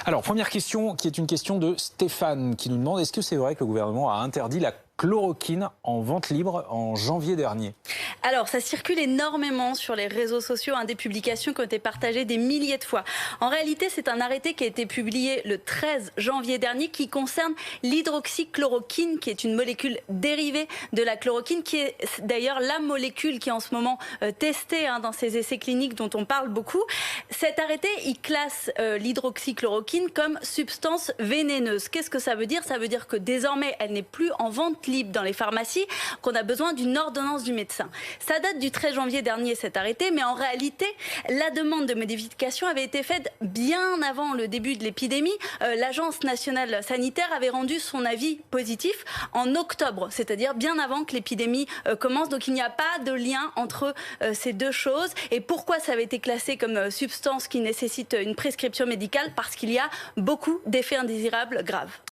Alors, première question, qui est une question de Stéphane, qui nous demande, est-ce que c'est vrai que le gouvernement a interdit la chloroquine en vente libre en janvier dernier? Alors, ça circule énormément sur les réseaux sociaux, des publications qui ont été partagées des milliers de fois. En réalité, c'est un arrêté qui a été publié le 13 janvier dernier qui concerne l'hydroxychloroquine, qui est une molécule dérivée de la chloroquine, qui est d'ailleurs la molécule qui est en ce moment testée dans ces essais cliniques dont on parle beaucoup. Cet arrêté, il classe l'hydroxychloroquine comme substance vénéneuse. Qu'est-ce que ça veut dire? Ça veut dire que désormais, elle n'est plus en vente libre dans les pharmacies, qu'on a besoin d'une ordonnance du médecin. Ça date du 13 janvier dernier, cet arrêté, mais en réalité, la demande de modification avait été faite bien avant le début de l'épidémie. L'Agence nationale sanitaire avait rendu son avis positif en octobre, c'est-à-dire bien avant que l'épidémie commence. Donc il n'y a pas de lien entre ces deux choses. Et pourquoi ça avait été classé comme substance qui nécessite une prescription médicale? Parce qu'il y a beaucoup d'effets indésirables graves.